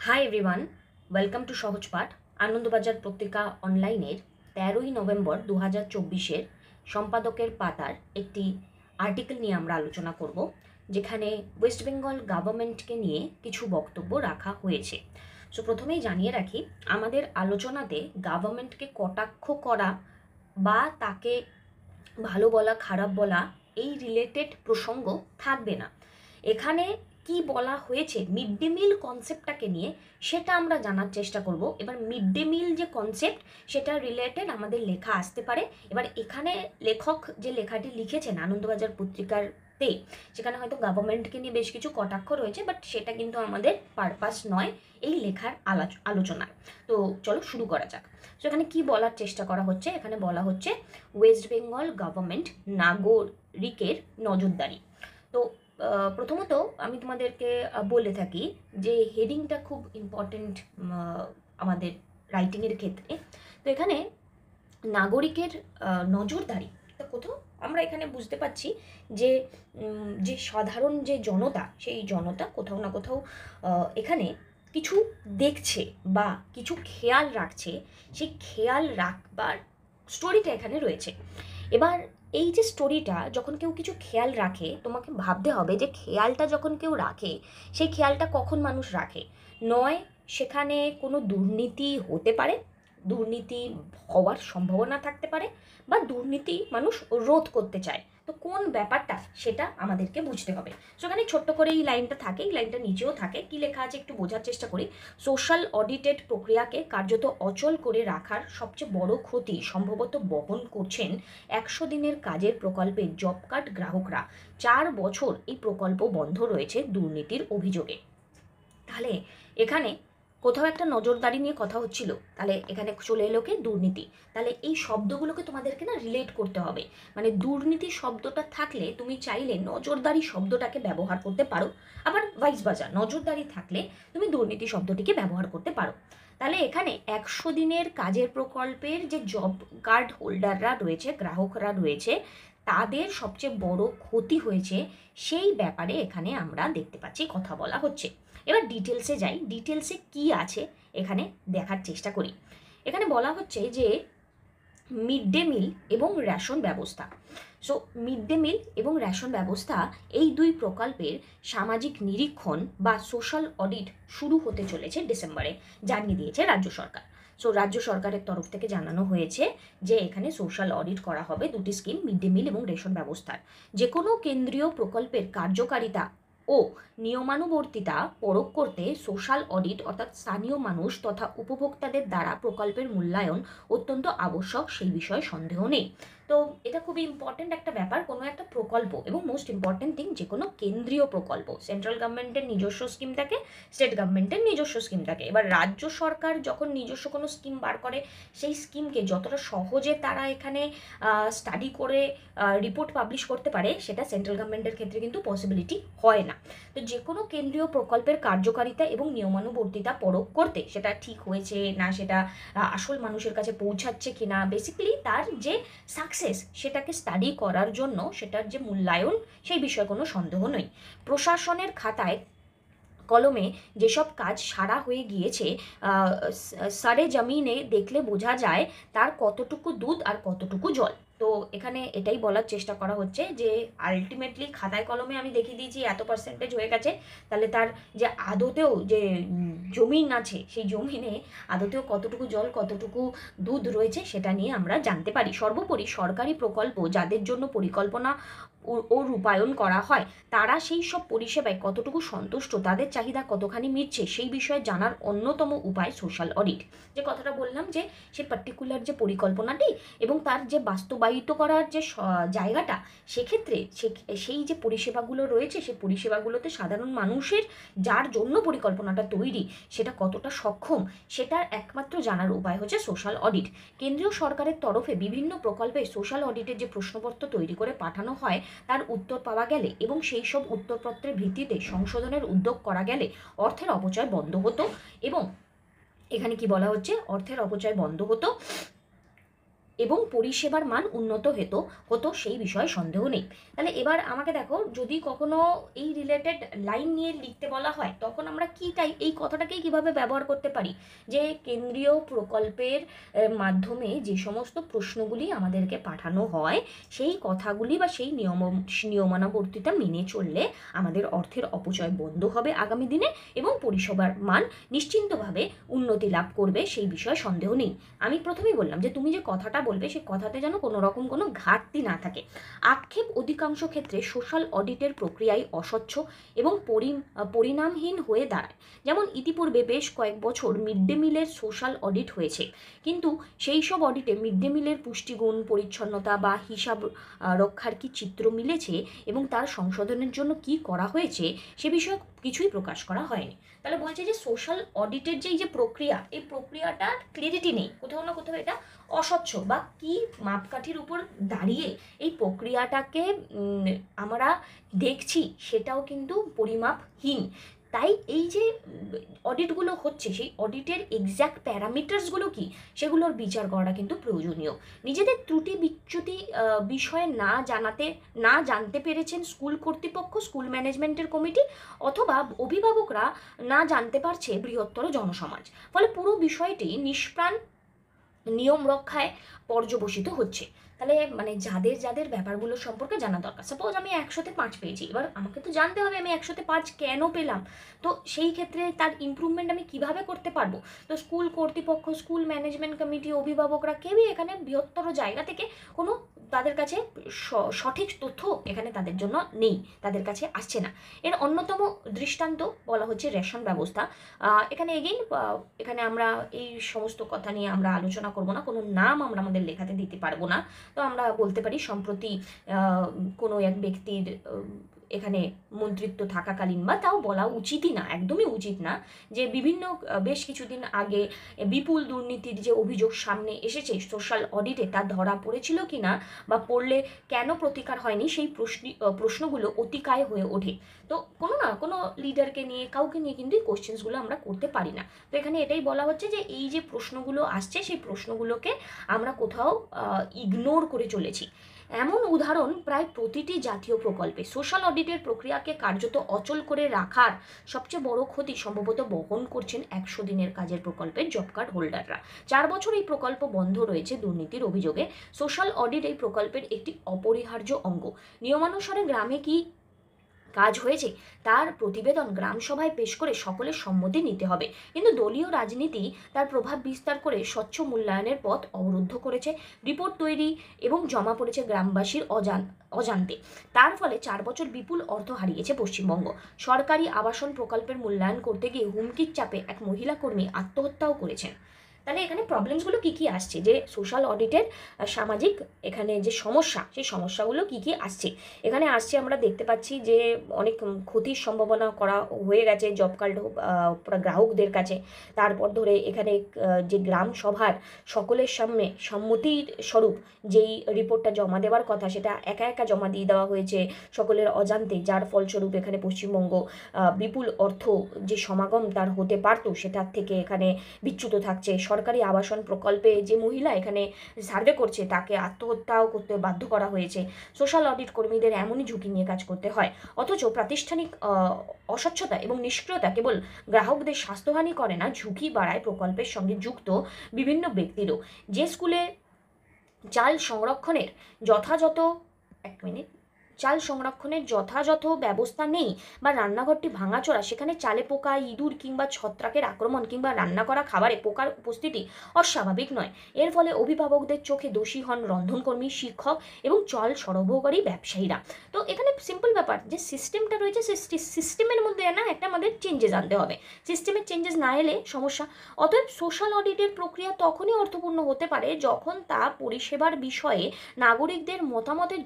Hi everyone, welcome to সহজ পাঠ। আনন্দবাজার পত্রিকা অনলাইনের 13ই নভেম্বর 2024 সম্পাদকের পাতার একটি আর্টিকেল নিয়ে আমরা আলোচনা করব, যেখানে ওয়েস্ট বেঙ্গল গভর্নমেন্টকে নিয়ে কিছু বক্তব্য রাখা হয়েছে। সো প্রথমেই জানিয়ে রাখি, আমাদের আলোচনাতে গভর্নমেন্টকে কটাক্ষ করা বা তাকে ভালো বলা খারাপ বলা এই রিলেটেড প্রসঙ্গ থাকবে না। এখানে কি বলা হয়েছে মিড ডে মিল কনসেপ্টটাকে নিয়ে, সেটা আমরা জানার চেষ্টা করব। এবার মিড ডে মিল যে কনসেপ্ট, সেটা রিলেটেড আমাদের লেখা আসতে পারে। এবার এখানে লেখক যে লেখাটি লিখেছেন আনন্দবাজার পত্রিকাতে, সেখানে হয়তো গভর্নমেন্টকে নিয়ে বেশ কিছু কটাক্ষ রয়েছে, বাট সেটা কিন্তু আমাদের পারপাস নয় এই লেখার আলোচনার। তো চলো শুরু করা যাক। তো এখানে কি বলার চেষ্টা করা হচ্ছে, এখানে বলা হচ্ছে ওয়েস্ট বেঙ্গল গভর্নমেন্ট নাগরিকের নজরদারি। তো প্রথমত আমি তোমাদেরকে বলে থাকি যে হেডিংটা খুব ইম্পর্টেন্ট আমাদের রাইটিংয়ের ক্ষেত্রে। তো এখানে নাগরিকের নজরদারি, তো কোথাও আমরা এখানে বুঝতে পারছি যে যে সাধারণ যে জনতা, সেই জনতা কোথাও না কোথাও এখানে কিছু দেখছে বা কিছু খেয়াল রাখছে। সেই খেয়াল রাখবার স্টোরিটা এখানে রয়েছে। এবার এই যে স্টোরিটা, যখন কেউ কিছু খেয়াল রাখে, তোমাকে ভাবতে হবে যে খেয়ালটা যখন কেউ রাখে, সেই খেয়ালটা কখন মানুষ রাখে। নয় সেখানে কোনো দুর্নীতি হতে পারে, দুর্নীতি হওয়ার সম্ভাবনা থাকতে পারে, বা দুর্নীতি মানুষ রোধ করতে চায়। তো কোন ব্যাপারটা সেটা আমাদেরকে বুঝতে হবে। সেখানে ছোট্ট করে এই লাইনটা থাকে, এই লাইনটা নিচেও থাকে। কি লেখা আছে একটু বোঝার চেষ্টা করি। সোশ্যাল অডিটেড প্রক্রিয়াকে কার্যত অচল করে রাখার সবচেয়ে বড় ক্ষতি সম্ভবত বহন করছেন 100 দিনের কাজের প্রকল্পের জব কার্ড গ্রাহকরা। 4 বছর এই প্রকল্প বন্ধ রয়েছে দুর্নীতির অভিযোগে। তাহলে এখানে কোথাও একটা নজরদারি নিয়ে কথা হচ্ছিল, তাহলে এখানে চলে এলো কে দুর্নীতি। তাহলে এই শব্দগুলোকে তোমাদেরকে না রিলেট করতে হবে। মানে দুর্নীতি শব্দটা থাকলে তুমি চাইলে নজরদারি শব্দটাকে ব্যবহার করতে পারো, আবার ভাইস ভার্সা, নজরদারি থাকলে তুমি দুর্নীতি শব্দটিকে ব্যবহার করতে পারো। তাহলে এখানে 100 দিনের কাজের প্রকল্পের যে জব কার্ড হোল্ডাররা রয়েছে, গ্রাহকরা রয়েছে, তাদের সবচেয়ে বড় ক্ষতি হয়েছে, সেই ব্যাপারে এখানে আমরা দেখতে পাচ্ছি কথা বলা হচ্ছে। এবার ডিটেলসে যাই, ডিটেলসে কি আছে এখানে দেখার চেষ্টা করি। এখানে বলা হচ্ছে যে মিড ডে মিল এবং রেশন ব্যবস্থা। সো মিড ডে মিল এবং রেশন ব্যবস্থা, এই দুই প্রকল্পের সামাজিক নিরীক্ষণ বা সোশ্যাল অডিট শুরু হতে চলেছে ডিসেম্বরে, জানিয়ে দিয়েছে রাজ্য সরকার। সো রাজ্য সরকারের তরফ থেকে জানানো হয়েছে যে এখানে সোশ্যাল অডিট করা হবে দুটি স্কিম, মিড ডে মিল এবং রেশন ব্যবস্থার। যে কোনো কেন্দ্রীয় প্রকল্পের কার্যকারিতা ও নিয়মানুবর্তিতা পরখ করতে সোশ্যাল অডিট অর্থাৎ স্থানীয় মানুষ তথা উপভোক্তাদের দ্বারা প্রকল্পের মূল্যায়ন অত্যন্ত আবশ্যক, সেই বিষয়ে সন্দেহ নেই। তো এটা খুবই ইম্পর্টেন্ট একটা ব্যাপার। কোনো একটা প্রকল্প, এবং মোস্ট ইম্পর্টেন্ট থিং, যে কোনো কেন্দ্রীয় প্রকল্প, সেন্ট্রাল গভর্নমেন্টের নিজস্ব স্কিম থাকে, স্টেট গভর্নমেন্টের নিজস্ব স্কিম থাকে। এবার রাজ্য সরকার যখন নিজস্ব কোনো স্কিম বার করে, সেই স্কিমকে যতটা সহজে তারা এখানে স্টাডি করে রিপোর্ট পাবলিশ করতে পারে, সেটা সেন্ট্রাল গভর্নমেন্টের ক্ষেত্রে কিন্তু পসিবিলিটি হয় না। তো যে কোনো কেন্দ্রীয় প্রকল্পের কার্যকারিতা এবং নিয়মানুবর্তিতা পরখ করতে, সেটা ঠিক হয়েছে না, সেটা আসল মানুষের কাছে পৌঁছাচ্ছে কিনা, বেসিক্যালি তার যে সাকসেস, সেটাকে স্টাডি করার জন্য সেটার যে মূল্যায়ন, সেই বিষয়ে কোনো সন্দেহ নেই। প্রশাসনের খাতায় কলমে যেসব কাজ সারা হয়ে গিয়েছে, সারে জমিনে দেখলে বোঝা যায় তার কতটুকু দুধ আর কতটুকু জল। তো এখানে এটাই বলার চেষ্টা করা হচ্ছে যে আলটিমেটলি খাতায় কলমে আমি দেখিয়ে দিয়েছি এত পার্সেন্টেজ হয়ে গেছে, তাহলে তার যে আদতেও যে জমিন আছে, সেই জমিনে আদতেও কতটুকু জল কতটুকু দুধ রয়েছে, সেটা নিয়ে আমরা জানতে পারি। সর্বোপরি সরকারি প্রকল্প যাদের জন্য পরিকল্পনা ও রূপায়ণ করা হয়, তারা সেই সব পরিষেবায় কতটুকু সন্তুষ্ট, তাদের চাহিদা কতখানি মিটছে, সেই বিষয়ে জানার অন্যতম উপায় সোশ্যাল অডিট। যে কথাটা বললাম যে সেই পার্টিকুলার যে পরিকল্পনাটি এবং তার যে বাস্তবায়িত করার যে জায়গাটা, সেক্ষেত্রে সেই যে পরিষেবাগুলো রয়েছে, সেই পরিষেবাগুলোতে সাধারণ মানুষের যার জন্য পরিকল্পনাটা তৈরি, সেটা কতটা সক্ষম, সেটার একমাত্র জানার উপায় হচ্ছে সোশ্যাল অডিট। কেন্দ্রীয় সরকারের তরফে বিভিন্ন প্রকল্পে সোশ্যাল অডিটের যে প্রশ্নপত্র তৈরি করে পাঠানো হয়, তার উত্তর পাওয়া গেলে এবং সেই সব উত্তরপত্রের ভিত্তিতে সংশোধনের উদ্যোগ করা গেলে অর্থের অপচয় বন্ধ হতো। এবং এখানে কি বলা হচ্ছে, অর্থের অপচয় বন্ধ হতো এবং পরিষেবার মান উন্নত হতো সেই বিষয়ে সন্দেহ নেই। তাহলে এবার আমাকে দেখো, যদি কখনো এই রিলেটেড লাইন নিয়ে লিখতে বলা হয়, তখন আমরা এই কথাটাকেই কিভাবে ব্যবহার করতে পারি, যে কেন্দ্রীয় প্রকল্পের মাধ্যমে যে সমস্ত প্রশ্নগুলি আমাদেরকে পাঠানো হয়, সেই কথাগুলি বা সেই নিয়মানুবর্তিতা মেনে চললে আমাদের অর্থের অপচয় বন্ধ হবে আগামী দিনে, এবং পরিষেবার মান নিশ্চিন্তভাবে উন্নতি লাভ করবে, সেই বিষয়ে সন্দেহ নেই। আমি প্রথমেই বললাম যে তুমি যে কথাটা বলবে, সেই কথাতে যেন কোনো রকম কোনো ঘাটতি না থাকে। আক্ষেপ অধিকাংশ ক্ষেত্রে সোশ্যাল অডিটের প্রক্রিয়ায় অস্বচ্ছ এবং পরিণামহীন হয়ে দাঁড়ায়। যেমন ইতিপূর্বে বেশ কয়েক বছর মিড ডে মিলের সোশ্যাল অডিট হয়েছে, কিন্তু সেই সব অডিটে মিড ডে মিলের পুষ্টিগুণ, পরিচ্ছন্নতা বা হিসাব রক্ষার কি চিত্র মিলেছে এবং তার সংশোধনের জন্য কি করা হয়েছে, সে বিষয়ে কিছুই প্রকাশ করা হয়নি। তাহলে বলছে যে সোশ্যাল অডিটের যে প্রক্রিয়া, এই প্রক্রিয়াটার ক্লিয়ারিটি নেই, কোথাও না কোথাও এটা অস্বচ্ছ, বা কি মাপকাঠির উপর দাঁড়িয়ে এই প্রক্রিয়াটাকে আমরা দেখছি সেটাও কিন্তু পরিমাপহীন। তাই এই যে অডিটগুলো হচ্ছে, সেই অডিটের এক্স্যাক্ট প্যারামিটার্সগুলো কি, সেগুলোর বিচার করাটা কিন্তু প্রয়োজনীয়। নিজেদের ত্রুটি বিচ্যুতি বিষয়ে না জানতে পেরেছেন স্কুল কর্তৃপক্ষ, স্কুল ম্যানেজমেন্টের কমিটি, অথবা অভিভাবকরা না জানতে পারছে বৃহত্তর জনসমাজ। ফলে পুরো বিষয়টি নিষ্প্রাণ নিয়ম রক্ষায় পর্যবসিত হচ্ছে। তাহলে মানে যাদের যাদের ব্যাপারগুলো সম্পর্কে জানা দরকার, সাপোজ আমি 100-তে 5 পেয়েছি, এবার আমাকে তো জানতে হবে আমি 100-তে 5 কেন পেলাম, তো সেই ক্ষেত্রে তার ইমপ্রুভমেন্ট আমি কিভাবে করতে পারবো। তো স্কুল কর্তৃপক্ষ, স্কুল ম্যানেজমেন্ট কমিটি, অভিভাবকরা কেউই এখানে বৃহত্তর জায়গা থেকে কোনো তাদের কাছে সঠিক তথ্য এখানে তাদের জন্য নেই, তাদের কাছে আসছে না। এর অন্যতম দৃষ্টান্ত বলা হচ্ছে রেশন ব্যবস্থা। এখানে এখানে আমরা এই সমস্ত কথা নিয়ে আমরা আলোচনা করব না, কোনো নাম আমরা আমাদের লেখাতে দিতে পারবো না। তো আমরা বলতে পারি সম্প্রতি কোনো এক ব্যক্তির এখানে মন্ত্রিত্ব থাকাকালীন, বা তাও বলা উচিতই না, একদমই উচিত না, যে বেশ কিছুদিন আগে বিপুল দুর্নীতির যে অভিযোগ সামনে এসেছে সোশ্যাল অডিটে, তা ধরা পড়েছিল কি না, বা পড়লে কেন প্রতিকার হয়নি, সেই প্রশ্নগুলো অতিকায় হয়ে ওঠে। তো কোনো লিডারকে নিয়ে, কাউকে নিয়ে কিন্তু এই কোশ্চেন্সগুলো আমরা করতে পারি না। তো এখানে এটাই বলা হচ্ছে যে এই যে প্রশ্নগুলো আসছে, সেই প্রশ্নগুলোকে আমরা কোথাও ইগনোর করে চলেছি। এমন উদাহরণ প্রায় প্রতিটি জাতীয় প্রকল্পে। সোশ্যাল অডিটের প্রক্রিয়াকে কার্যত অচল করে রাখার সবচেয়ে বড় ক্ষতি সম্ভবত বহন করছেন 100 দিনের কাজের প্রকল্পের জব কার্ড হোল্ডাররা। 4 বছর এই প্রকল্প বন্ধ রয়েছে দুর্নীতির অভিযোগে। সোশ্যাল অডিট এই প্রকল্পের একটি অপরিহার্য অঙ্গ। নিয়মানুসারে গ্রামে কি কাজ হয়েছে তার প্রতিবেদন গ্রাম সভায় পেশ করে সকলের সম্মতি নিতে হবে, কিন্তু দলীয় রাজনীতি তার প্রভাব বিস্তার করে স্বচ্ছ মূল্যায়নের পথ অবরুদ্ধ করেছে। রিপোর্ট তৈরি এবং জমা পড়েছে গ্রামবাসীর অজান্তে। তার ফলে 4 বছর বিপুল অর্থ হারিয়েছে পশ্চিমবঙ্গ। সরকারি আবাসন প্রকল্পের মূল্যায়ন করতে গিয়ে হুমকির চাপে এক মহিলা কর্মী আত্মহত্যাও করেছেন। তাহলে এখানে প্রবলেমসগুলো কী কী আসছে, যে সোশ্যাল অডিটের সামাজিক এখানে যে সমস্যা, সেই সমস্যাগুলো কী কী আসছে এখানে আসছে। আমরা দেখতে পাচ্ছি যে অনেক ক্ষতির সম্ভাবনা করা হয়ে গেছে জব কার্ড গ্রাহকদের কাছে। তারপর ধরে এখানে যে গ্রাম সভার সকলের সামনে সম্মতির স্বরূপ যেই রিপোর্টটা জমা দেওয়ার কথা, সেটা একা একা জমা দিয়ে দেওয়া হয়েছে সকলের অজান্তে, যার ফলস্বরূপ এখানে পশ্চিমবঙ্গ বিপুল অর্থ যে সমাগম তার হতে পারত, সেটার থেকে এখানে বিচ্যুত থাকছে। সরকারি আবাসন প্রকল্পে যে মহিলা এখানে সার্ভে করছে, তাকে আত্মহত্যাও করতে বাধ্য করা হয়েছে। সোশ্যাল অডিট কর্মীদের এমনই ঝুঁকি নিয়ে কাজ করতে হয়, অথচ প্রাতিষ্ঠানিক অস্বচ্ছতা এবং নিষ্ক্রিয়তা কেবল গ্রাহকদের স্বাস্থ্যহানি করে না, ঝুঁকি বাড়ায় প্রকল্পের সঙ্গে যুক্ত বিভিন্ন ব্যক্তিরও। যে স্কুলে চাল সংরক্ষণের যথাযথ ব্যবস্থা নেই, বা রান্নাঘরটি ভাঙাচোরা, সেখানে চালে পোকা, ইঁদুর কিংবা ছত্রাকের আক্রমণ, কিংবা রান্না করা খাবারে পোকার উপস্থিতি অস্বাভাবিক নয়। এর ফলে অভিভাবকদের চোখে দোষী হন রন্ধনকর্মী, শিক্ষক এবং চাল সরবরাহকারী ব্যবসায়ীরা। তো এখানে সিম্পল ব্যাপার, যে সিস্টেমটা রয়েছে, সিস্টেমের মধ্যে একটা আমাদের চেঞ্জেস আনতে হবে। সিস্টেমের চেঞ্জেস না এলে সমস্যা। অতএব সোশ্যাল অডিটের প্রক্রিয়া তখনই অর্থপূর্ণ হতে পারে যখন তা পরিষেবার বিষয়ে নাগরিকদের মতামতের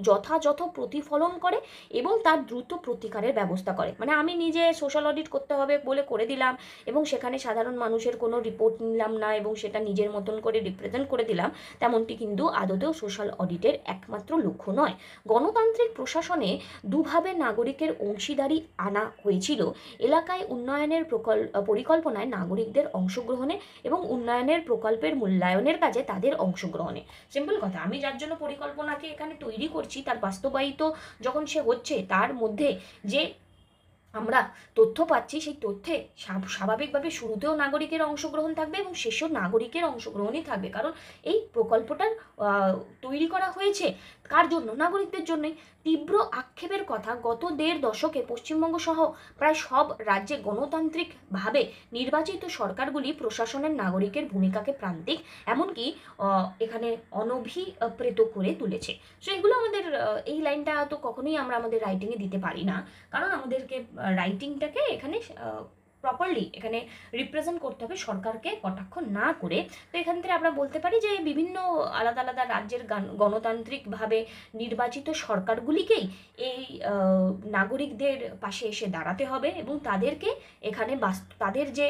যথাযথ প্রতিফলন করে এবং তার দ্রুত প্রতিকারের ব্যবস্থা করে। মানে আমি নিজে সোশ্যাল অডিট করতে হবে বলে করে দিলাম এবং সেখানে সাধারণ মানুষের কোনো রিপোর্ট নিলাম না এবং সেটা নিজের মতন করে রিপ্রেজেন্ট করে দিলাম, তেমনটি কিন্তু আদতেও সোশ্যাল অডিটের একমাত্র লক্ষ্য নয়। গণতান্ত্রিক প্রশাসনে দুভাবে নাগরিকের অংশীদারি আনা হয়েছিল: এলাকায় উন্নয়নের পরিকল্পনায় নাগরিকদের অংশগ্রহণে এবং উন্নয়নের প্রকল্পের মূল্যায়নের কাজে তাদের অংশগ্রহণে। সিম্পল কথা, আমি যার জন্য পরিকল্পনাকে এখানে তৈরি করছি তার বাস্তবায়িত যখন সে হচ্ছে, তার মধ্যে যে আমরা তথ্য পাচ্ছি সেই তথ্যে স্বাভাবিকভাবে শুরুতেও নাগরিকের অংশগ্রহণ থাকবে এবং শেষেও নাগরিকের অংশগ্রহণই থাকবে। কারণ এই প্রকল্পটার তৈরি করা হয়েছে কার জন্য? নাগরিকদের জন্যই। তীব্র আক্ষেপের কথা, গত ১.৫ দশকে পশ্চিমবঙ্গ সহ প্রায় সব রাজ্যে গণতান্ত্রিকভাবে নির্বাচিত সরকারগুলি প্রশাসনের নাগরিকের ভূমিকাকে প্রান্তিক, এমনকি এখানে অনভিপ্রেত করে তুলেছে। সো এগুলো আমাদের এই লাইনটা তো কখনোই আমরা আমাদের রাইটিংয়ে দিতে পারি না, কারণ আমাদেরকে রাইটিংটাকে এখানে প্রপারলি এখানে রিপ্রেজেন্ট করতে হবে সরকারকে কটাক্ষ না করে। তো এখান থেকে আমরা বলতে পারি যে বিভিন্ন আলাদা আলাদা রাজ্যের গণতান্ত্রিকভাবে নির্বাচিত সরকারগুলিকেই এই নাগরিকদের পাশে এসে দাঁড়াতে হবে এবং তাদেরকে এখানে তাদের যে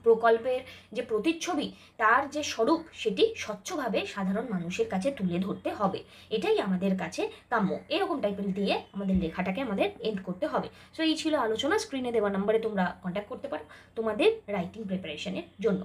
প্রকল্পের যে প্রতিচ্ছবি, তার যে স্বরূপ, সেটি স্বচ্ছভাবে সাধারণ মানুষের কাছে তুলে ধরতে হবে। এটাই আমাদের কাছে কাম্য। এরকম টাইপের দিয়ে আমাদের লেখাটাকে আমাদের এন্ড করতে হবে। সো এই ছিল আলোচনা। স্ক্রিনে দেওয়া নাম্বারে তোমরা কন্ট্যাক্ট করতে পারো তোমাদের রাইটিং প্রিপারেশনের জন্য।